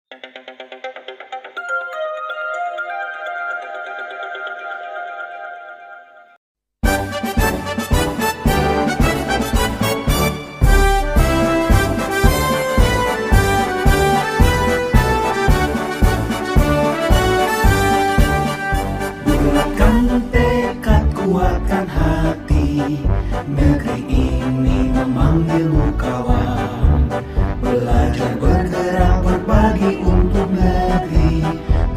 Bulatkan tekad, kuatkan hati, negeri ini memanggilmu kawan. Belajar, bergerak, berbagi untuk negeri,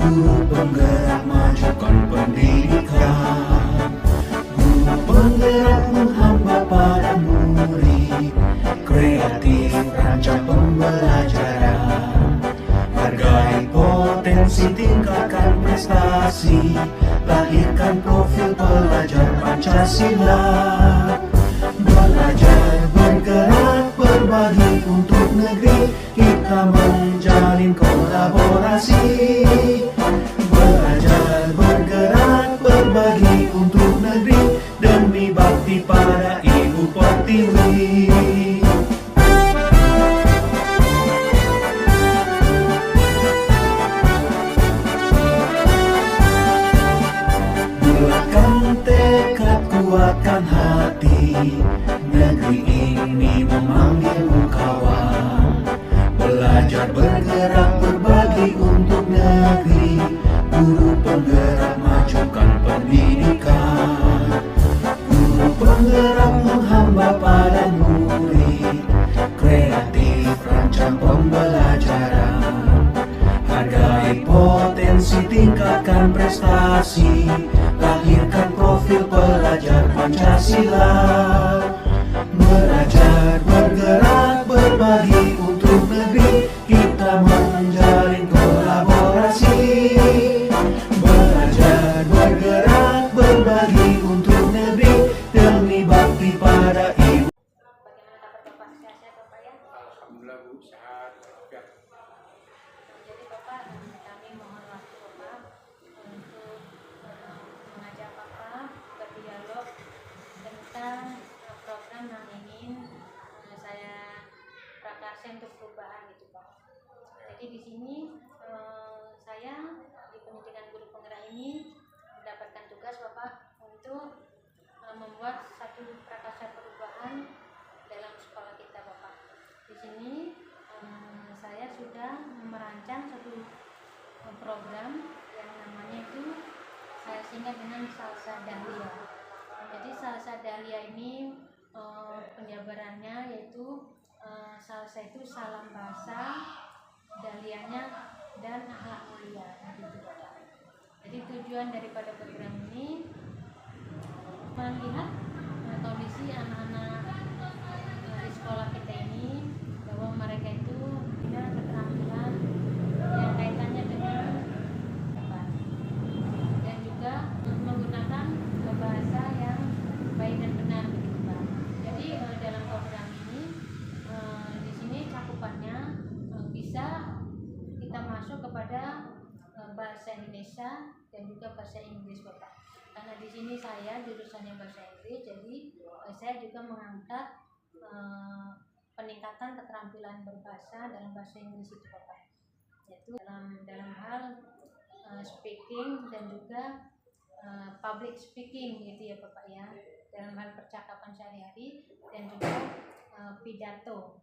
guru penggerak majukan pendidikan. Guru penggerak menghamba pada murid, kreatif rancang pembelajaran. Hargai potensi, tingkatkan prestasi, lahirkan profil pelajar Pancasila. Belajar, bergerak, berbagi untuk negeri, kita menjalin kolaborasi. Belajar, bergerak, berbagi untuk negeri, demi bakti pada Ibu Pertiwi. Bulatkan tekad, kuatkan hati, negeri ini memanggilmu kawan. Belajar, bergerak, berbagi untuk negeri, guru penggerak majukan pendidikan. Guru penggerak menghamba pada murid, kreatif rancang pembelajaran. Hargai potensi, tingkatkan prestasi, lahirkan profil pelajar Pancasila. Belajar, bergerak, berbagi untuk negeri, kita menjalin kolaborasi. Belajar, bergerak, berbagi untuk negeri, demi bakti pada Ibu. Bagaimana kabar Bapak? Sehat-sehat Bapak ya? Alhamdulillah Bu, sehat. Ya. Jadi Bapak, kami mohon waktu Bapak untuk mengajak Bapak berdialog tentang program yang ingin saya prakarsa untuk perubahan gitu Pak. Jadi di sini saya di pendidikan guru penggerak ini mendapatkan tugas Bapak untuk membuat satu prakarsa perubahan dalam sekolah kita Bapak. Di sini saya sudah merancang satu program yang namanya itu saya singkat dengan Salsa Dahlia. Jadi Salsa Dahlia ini penjabarannya yaitu salsa itu salam bahasa, dahlianya dan akhlak mulia. Gitu, Bapak. Jadi tujuan daripada program ini melihat kondisi anak-anak di sekolah kita ini, bahwa mereka itu punya keterampilan yang kaitannya dengan apa, dan juga menggunakan bahasa yang baik dan benar begitu Pak. Jadi dalam program ini di sini cakupannya bisa kita masuk kepada bahasa Indonesia dan juga bahasa Inggris Bapak. Karena di sini saya jurusannya bahasa Inggris, jadi saya juga mengangkat peningkatan keterampilan berbahasa dalam bahasa Inggris itu Bapak. Yaitu dalam hal speaking dan juga public speaking gitu ya Bapak ya. Dalam hal percakapan sehari-hari dan juga pidato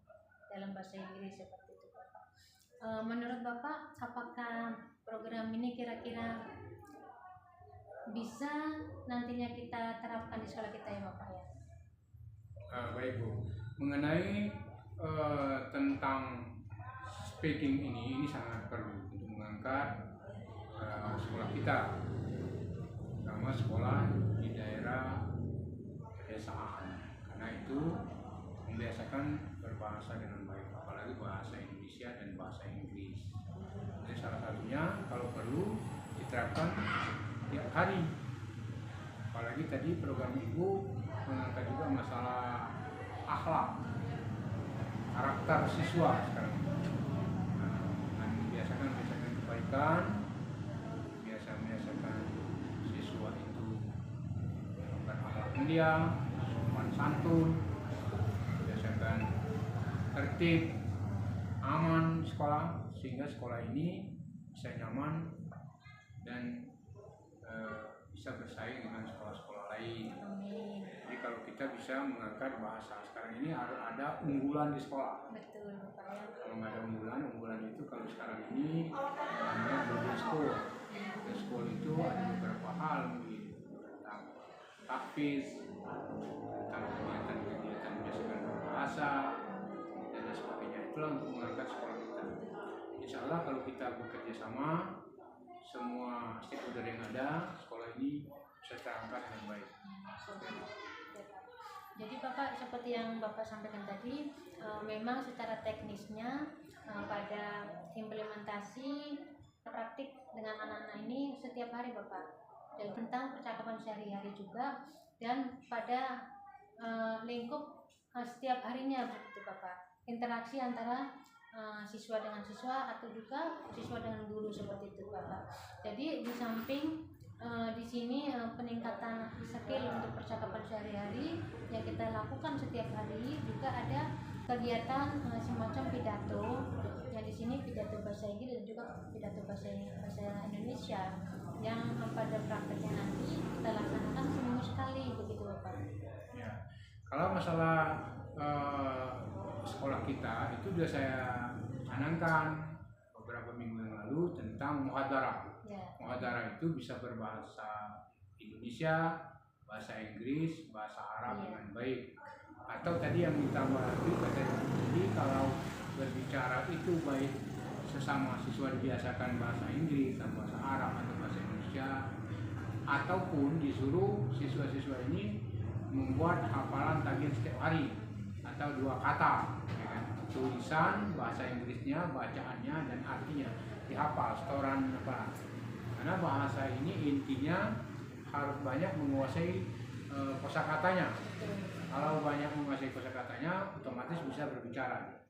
dalam bahasa Inggris seperti itu Bapak. Menurut Bapak, apakah program ini kira-kira bisa nantinya kita terapkan di sekolah kita ya Bapak ya? Baik Bu, mengenai tentang speaking ini sangat perlu untuk mengangkat sekolah kita, terutama sekolah di daerah pedesaan, karena itu membiasakan berbahasa dengan baik, apalagi bahasa Indonesia dan bahasa Inggris. Jadi salah satunya kalau perlu diterapkan tiap hari. Apalagi tadi program Ibu mengangkat juga masalah akhlak, karakter siswa sekarang. Nah, biasakan kebaikan, biasakan siswa itu berakhlak mulia, sopan santun, biasakan tertib, aman di sekolah, sehingga sekolah ini bisa nyaman dan bisa bersaing dengan sekolah-sekolah lain. Amin. Jadi kalau kita bisa mengangkat bahasa sekarang ini harus ada unggulan di sekolah. Betul Bapak ya. Kalau nggak ada unggulan itu kalau sekarang ini namanya boarding school. Di school itu ada beberapa hal mungkin tentang tahfiz, tentang kegiatan-kegiatan berdasarkan bahasa dan lain sebagainya. Itulah untuk mengangkat sekolah kita. Insya Allah kalau kita bekerja sama, semua stakeholder yang ada, sekolah ini bisa terangkat dengan baik. Jadi Bapak, seperti yang Bapak sampaikan tadi, memang secara teknisnya pada implementasi praktik dengan anak-anak ini setiap hari Bapak, dan tentang percakapan sehari-hari juga, dan pada lingkup setiap harinya begitu Bapak, interaksi antara siswa dengan siswa atau juga siswa dengan guru seperti itu Bapak. Jadi di samping di sini peningkatan skill untuk percakapan sehari-hari yang kita lakukan setiap hari, juga ada kegiatan semacam pidato, yang di sini pidato bahasa Inggris dan juga pidato bahasa Indonesia yang pada prakteknya nanti kita laksanakan seminggu sekali begitu Bapak. Ya, kalau masalah sekolah kita itu sudah saya canangkan beberapa minggu yang lalu tentang muhadarah. Ya. Muhadarah itu bisa berbahasa Indonesia, bahasa Inggris, bahasa Arab dengan baik. Atau tadi yang ditambah lagi katanya, jadi kalau berbicara itu baik sesama siswa dibiasakan bahasa Inggris, bahasa Arab atau bahasa Indonesia, ataupun disuruh siswa-siswa ini membuat hafalan tagihan setiap hari atau 2 kata, ya kan? Tulisan bahasa Inggrisnya, bacaannya dan artinya dihafal, setoran apa. Karena bahasa ini intinya harus banyak menguasai kosakatanya. Kalau banyak menguasai kosakatanya, otomatis bisa berbicara.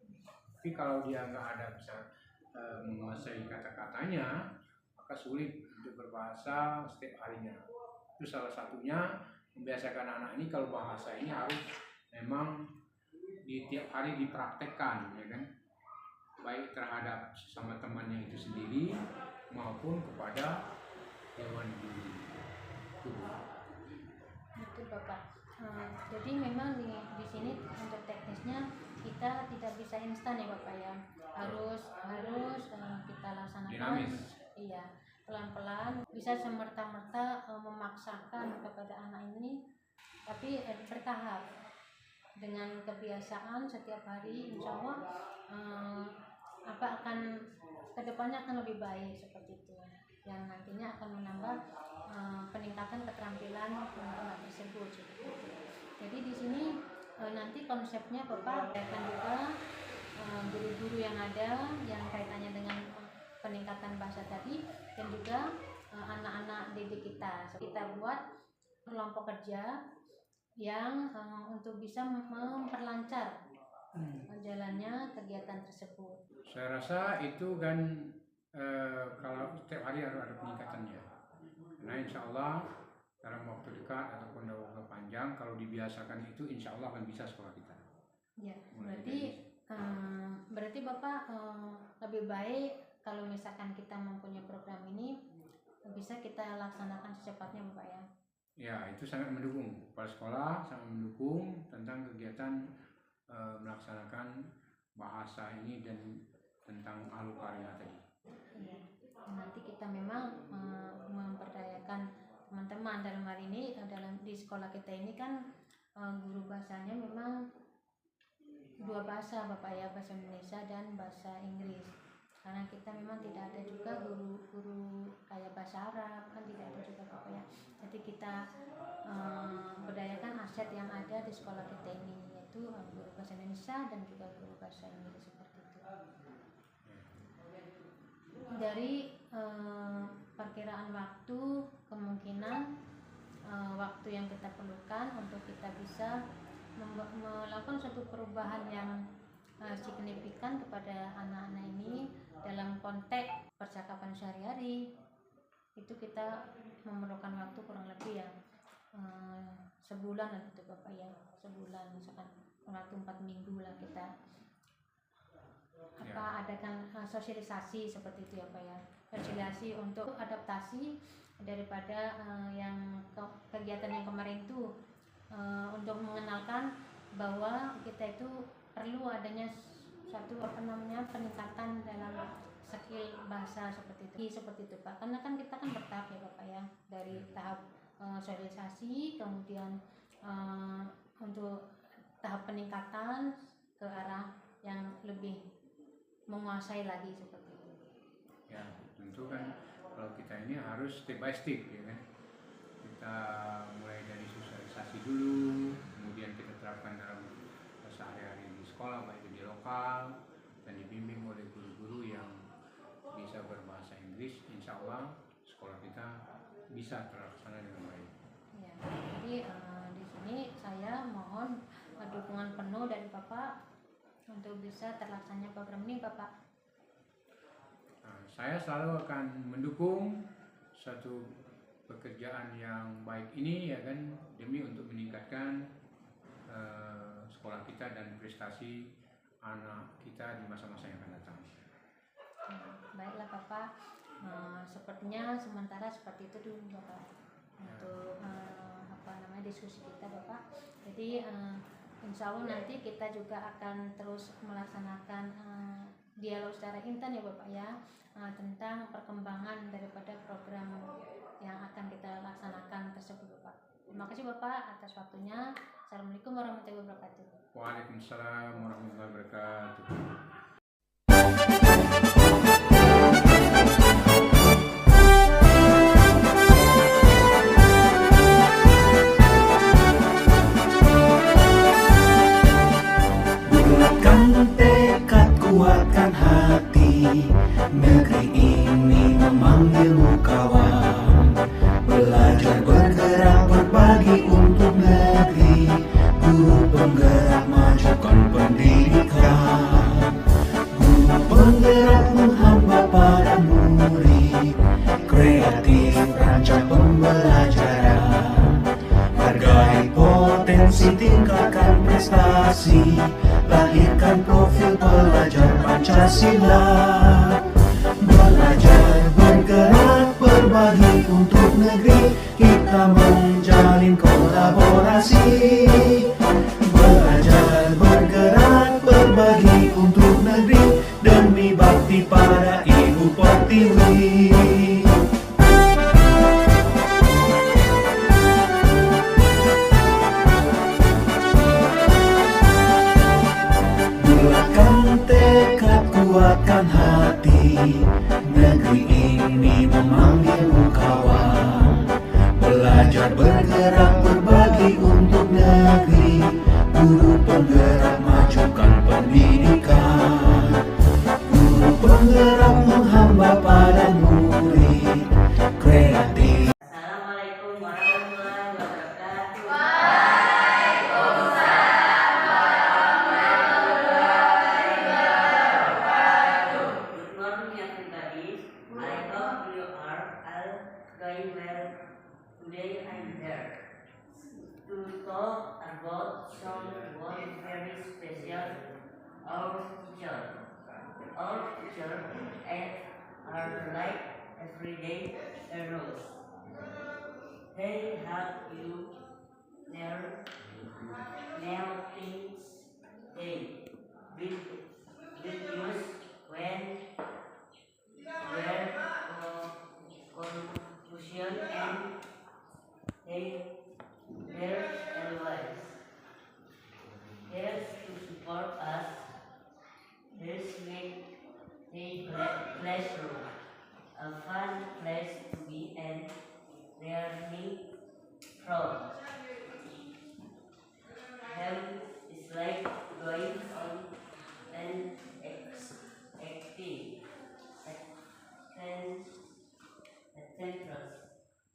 Tapi kalau dia nggak ada bisa menguasai kata-katanya, maka sulit untuk berbahasa setiap harinya. Itu salah satunya membiasakan anak ini kalau bahasa ini harus memang di tiap hari dipraktekkan, ya kan? Baik terhadap sesama temannya itu sendiri maupun kepada hewan guru. Betul Bapak. Jadi memang di sini untuk teknisnya kita tidak bisa instan ya Bapak ya. Harus kita laksanakan. Dinamis. Iya, pelan-pelan. Bisa semerta-merta memaksakan kepada anak ini, tapi bertahap. Dengan kebiasaan setiap hari, insya Allah kedepannya akan lebih baik seperti itu, yang nantinya akan menambah peningkatan keterampilan anak tersebut seperti itu. Jadi di sini nanti konsepnya Bapak akan juga guru-guru yang ada yang kaitannya dengan peningkatan bahasa tadi, dan juga anak-anak didik kita buat kelompok kerja yang untuk bisa memperlancar jalannya kegiatan tersebut. Saya rasa itu kan kalau setiap hari harus ada peningkatannya. Karena insya Allah dalam waktu dekat ataupun dalam waktu panjang, kalau dibiasakan itu insya Allah akan bisa sekolah kita. Ya, berarti Bapak lebih baik kalau misalkan kita mempunyai program ini bisa kita laksanakan secepatnya Bapak ya. Ya, itu sangat mendukung. Kepala sekolah sangat mendukung tentang kegiatan melaksanakan bahasa ini dan tentang alukarya tadi. Ya, nanti kita memang memperdayakan teman-teman dalam hal ini di sekolah kita ini kan guru bahasanya memang 2 bahasa Bapak ya, bahasa Indonesia dan bahasa Inggris. Karena kita memang tidak ada juga guru kayak bahasa Arab, kan tidak ada juga Bapak ya. Jadi kita berdayakan aset yang ada di sekolah kita ini, yaitu guru bahasa Indonesia dan juga guru bahasa Inggris seperti itu. Dari perkiraan waktu, kemungkinan waktu yang kita perlukan untuk kita bisa melakukan suatu perubahan yang signifikan kepada anak-anak ini dalam konteks percakapan sehari-hari, itu kita memerlukan waktu kurang lebih ya sebulan lah gitu Bapak ya, sebulan misalkan waktu 4 minggu lah kita. adakan sosialisasi seperti itu ya Pak ya, sosialisasi untuk adaptasi daripada kegiatan yang kemarin itu, untuk mengenalkan bahwa kita itu perlu adanya satu peningkatan dalam skill bahasa seperti itu Pak, karena kan kita kan bertahap ya Bapak ya, dari tahap sosialisasi, kemudian untuk tahap peningkatan ke arah yang lebih menguasai lagi seperti itu. Ya tentu kan kalau kita ini harus step by step ya kan, kita mulai dari sosialisasi dulu, kemudian kita terapkan dalam sehari-hari di sekolah, baik di lokal dan dibimbing oleh guru-guru yang bisa berbahasa Inggris. Insya Allah sekolah kita bisa terlaksana dengan baik. Ya, jadi di sini saya mohon dukungan penuh dari Bapak untuk bisa terlaksananya program ini Bapak. Nah, saya selalu akan mendukung satu pekerjaan yang baik ini ya kan, demi untuk meningkatkan sekolah kita dan prestasi anak kita di masa-masa yang akan datang. Baiklah Bapak, sepertinya sementara seperti itu dulu Bapak untuk diskusi kita Bapak. Jadi insya Allah nanti kita juga akan terus melaksanakan dialog secara intens ya Bapak ya, tentang perkembangan daripada program yang akan kita laksanakan tersebut Bapak. Terima kasih Bapak atas waktunya. Assalamualaikum warahmatullahi wabarakatuh. Waalaikumsalam warahmatullahi wabarakatuh. Tekad, kuatkan hati, negeri ini memanggilmu kawan. Belajar, bergerak, berbagi untuk negeri, guru penggerak majukan pendidikan. Guru penggerak menghamba pada murid, kreatif rancang pembelajaran. Hargai potensi, tingkatkan prestasi, lahirkan profil pelajar Pancasila. Belajar, bergerak, berbagi untuk negeri, kita menjalin kolaborasi. Belajar, bergerak, berbagi untuk negeri, demi bakti pada Ibu Pertiwi. Tekad, kuatkan hati, negeri ini memanggilmu kawan. Belajar, bergerak, berbagi untuk negeri, guru penggerak majukan pendidikan. Guru penggerak menghamba pada murid, kreatif. Assalamualaikum warahmatullahi wabarakatuh. Good morning everybody. I hope you are all doing well. Today I'm here to talk about someone very special, our teacher. Our teacher are like everyday heroes. They help you learn new things. They will use when confusion, and they their advice. Here's to support us. Here's make a classroom a fun place to be and learning from. Health is like going on an adventurous.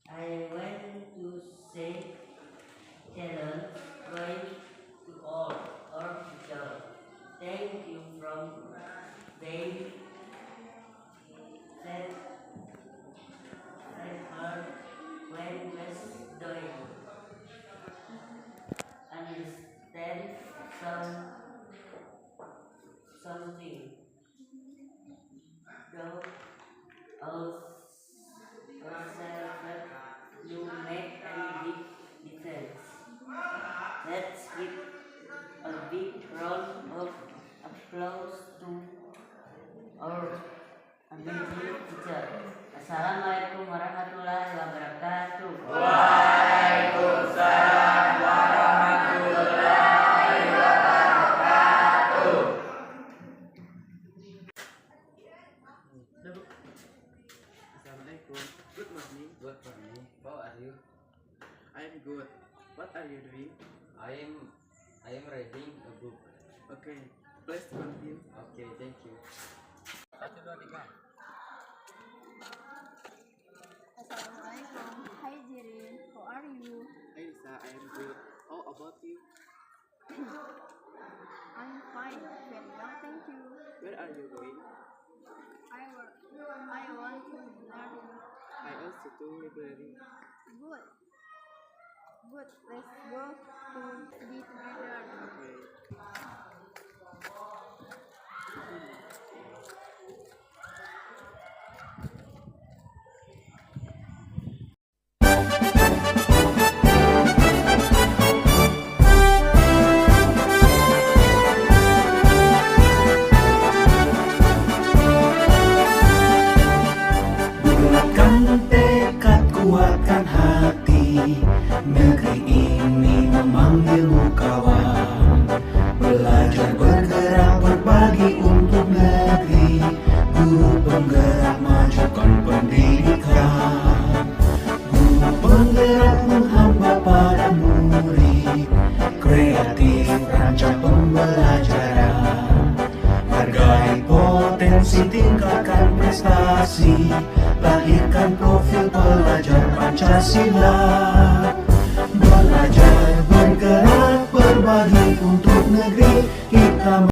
I want to say challenge going to all our teacher. Thank you from they said her when was doing understand something. people also that you make a big difference. Let's give a big round of applause to our amazing teacher. Assalamualaikum warahmatullahi wabarakatuh. Waalaikumsalam warahmatullahi wabarakatuh. Assalamualaikum. Good morning. Good morning. How are you? I am good. What are you doing? I am reading a book. Okay. Please continue. Okay, thank you. 1, 2, 3. Assalamualaikum. Hi Jirin, how are you? Hi Lisa, I am good. How about you? I'm fine, very well, thank you. Where are you going? I want to learn. I also to library. Good. Good. Let's go to study together. Okay. Bulatkan tekad, kuatkan hati. Negeri ini memanggilmu kawan. Belajar, bergerak, berbagi untuk negeri. Guru penggerak, majukan pendidikan. Guru penggerak menghamba pada murid. Kreatif, rancang pembelajaran. Hargai potensi, tingkatkan prestasi. Lahirkan profil pelajar Pancasila. Belajar, bergerak, berbagi